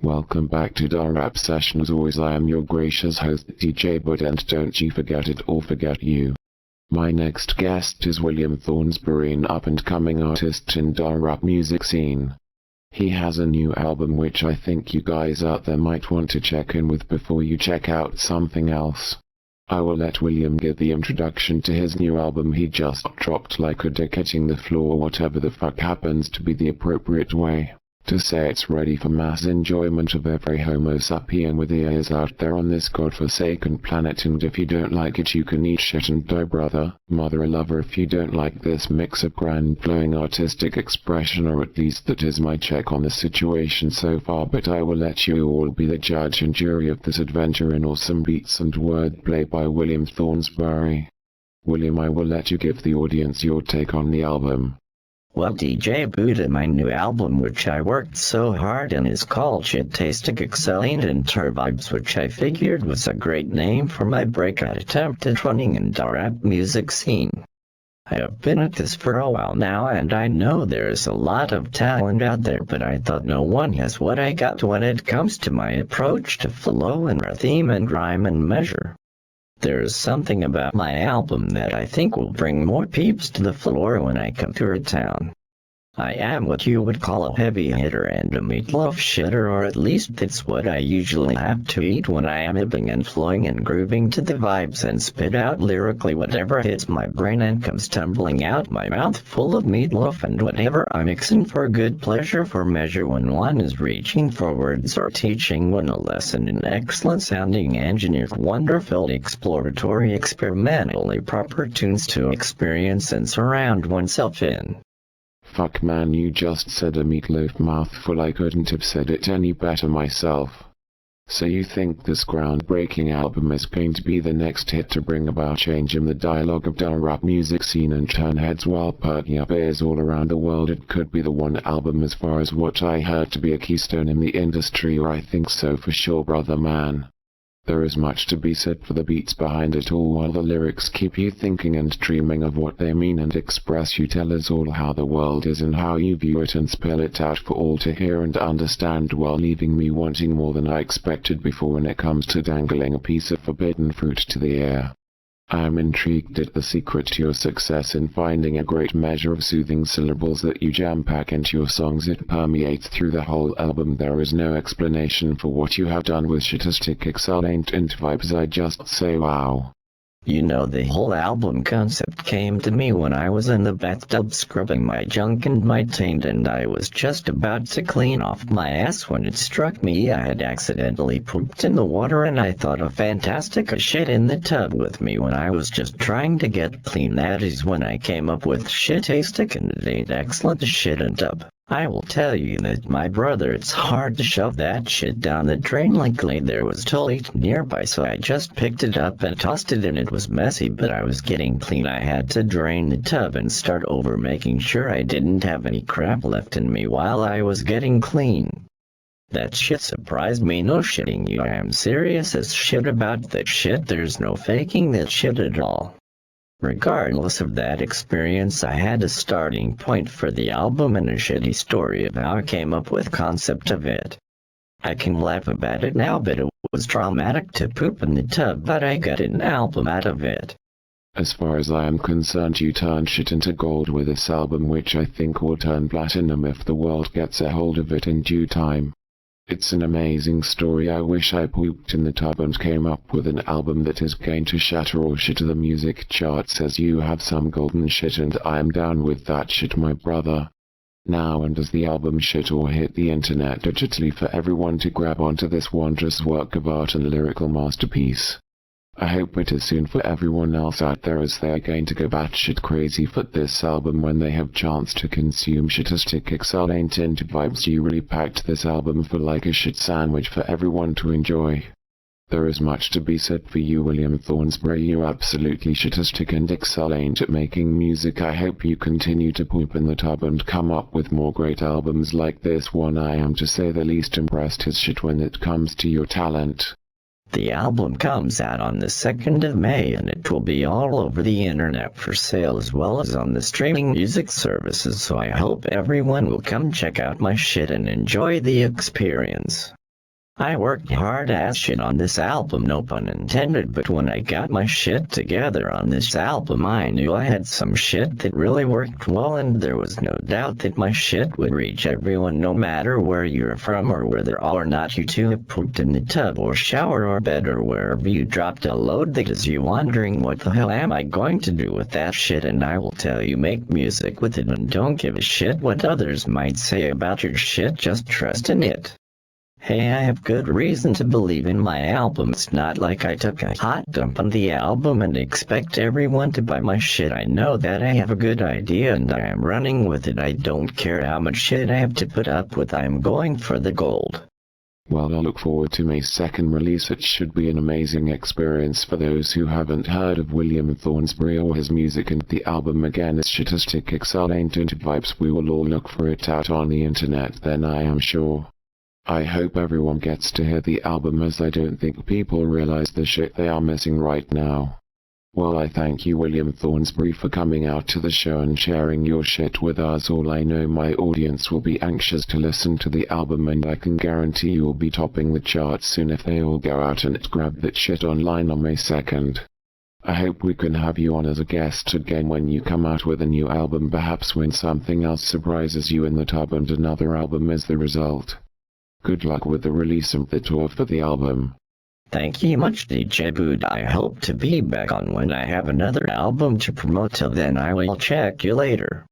Welcome back to the Rap Session. As always, I am your gracious host DJ Bud, and don't you forget it or forget you. My next guest is William Thornsberry, an up-and-coming artist in the rap music scene. He has a new album which I think you guys out there might want to check in with before you check out something else. I will let William give the introduction to his new album he just dropped, like a dick hitting the floor, whatever the fuck happens to be the appropriate way to say it's ready for mass enjoyment of every homo sapien with ears out there on this godforsaken planet. And if you don't like it, you can eat shit and die, brother, mother, or lover. If you don't like this mix of grand glowing artistic expression, or at least that is my check on the situation so far, but I will let you all be the judge and jury of this adventure in awesome beats and wordplay by William Thornsberry. William, I will let you give the audience your take on the album. Well, DJ Buddha, my new album which I worked so hard on is called Shitastic, Excellain't, Intervibes, which I figured was a great name for my breakout attempt at running in the rap music scene. I have been at this for a while now, and I know there is a lot of talent out there, but I thought no one has what I got when it comes to my approach to flow and theme and rhyme and measure. There is something about my album that I think will bring more peeps to the floor when I come to a town. I am what you would call a heavy hitter and a meatloaf shitter, or at least that's what I usually have to eat when I am ibbing and flowing and grooving to the vibes and spit out lyrically whatever hits my brain and comes tumbling out my mouth full of meatloaf and whatever I'm mixing for good pleasure for measure when one is reaching for words or teaching one a lesson in excellent sounding engineered wonder-filled exploratory experimentally proper tunes to experience and surround oneself in. Fuck man, you just said a meatloaf mouthful. I couldn't have said it any better myself. So you think this groundbreaking album is going to be the next hit to bring about change in the dialogue of the rap music scene and turn heads while perking up ears all around the world? It could be the one album, as far as what I heard, to be a keystone in the industry, or I think so for sure, brother man. There is much to be said for the beats behind it all, while the lyrics keep you thinking and dreaming of what they mean and express. You tell us all how the world is and how you view it and spell it out for all to hear and understand, while leaving me wanting more than I expected before when it comes to dangling a piece of forbidden fruit to the air. I am intrigued at the secret to your success in finding a great measure of soothing syllables that you jam-pack into your songs. It permeates through the whole album. There is no explanation for what you have done with Shitastic, Excellain't, Intervibes. I just say wow. You know, the whole album concept came to me when I was in the bathtub scrubbing my junk and my taint, and I was just about to clean off my ass when it struck me I had accidentally pooped in the water, and I thought a fantastic shit in the tub with me when I was just trying to get clean. That is when I came up with Shitastic, and it ain't excellent shit in tub. I will tell you that, my brother, it's hard to shove that shit down the drain. Luckily there was toilet nearby, so I just picked it up and tossed it in. It was messy, but I was getting clean. I had to drain the tub and start over, making sure I didn't have any crap left in me while I was getting clean. That shit surprised me, no shitting you. I am serious as shit about that shit. There's no faking that shit at all. Regardless of that experience, I had a starting point for the album and a shitty story of how I came up with the concept of it. I can laugh about it now, but it was traumatic to poop in the tub, but I got an album out of it. As far as I am concerned, you turned shit into gold with this album, which I think will turn platinum if the world gets a hold of it in due time. It's an amazing story. I wish I pooped in the tub and came up with an album that is going to shatter all shit to the music charts, as you have some golden shit, and I am down with that shit, my brother. Now, and does the album shit or hit the internet digitally for everyone to grab onto this wondrous work of art and lyrical masterpiece? I hope it is soon for everyone else out there, as they are going to go batshit crazy for this album when they have chance to consume Shitastic, Excellain't, Intervibes. You really packed this album for like a shit sandwich for everyone to enjoy. There is much to be said for you, William Thornsberry. You absolutely Shitastic and Excellain't at making music. I hope you continue to poop in the tub and come up with more great albums like this one. I am, to say the least, impressed as shit when it comes to your talent. The album comes out on the 2nd of May, and it will be all over the internet for sale, as well as on the streaming music services, so I hope everyone will come check out my shit and enjoy the experience. I worked hard as shit on this album, no pun intended, but when I got my shit together on this album, I knew I had some shit that really worked well, and there was no doubt that my shit would reach everyone, no matter where you're from or whether or not you two have pooped in the tub or shower or bed or wherever you dropped a load that is you wondering what the hell am I going to do with that shit, and I will tell you, make music with it and don't give a shit what others might say about your shit, just trust in it. Hey, I have good reason to believe in my album. It's not like I took a hot dump on the album and expect everyone to buy my shit. I know that I have a good idea and I am running with it. I don't care how much shit I have to put up with. I am going for the gold. Well, I look forward to May's second release. It should be an amazing experience for those who haven't heard of William Thornsbury or his music, and the album again is Shitastic, Excellain't, Intervibes. We will all look for it out on the internet then, I am sure. I hope everyone gets to hear the album, as I don't think people realize the shit they are missing right now. Well, I thank you, William Thornsbury, for coming out to the show and sharing your shit with us all. I know my audience will be anxious to listen to the album, and I can guarantee you'll be topping the charts soon if they all go out and grab that shit online on May 2nd. I hope we can have you on as a guest again when you come out with a new album, perhaps when something else surprises you in the tub and another album is the result. Good luck with the release of the tour for the album. Thank you much, DJ Boot. I hope to be back on when I have another album to promote. Till then, I will check you later.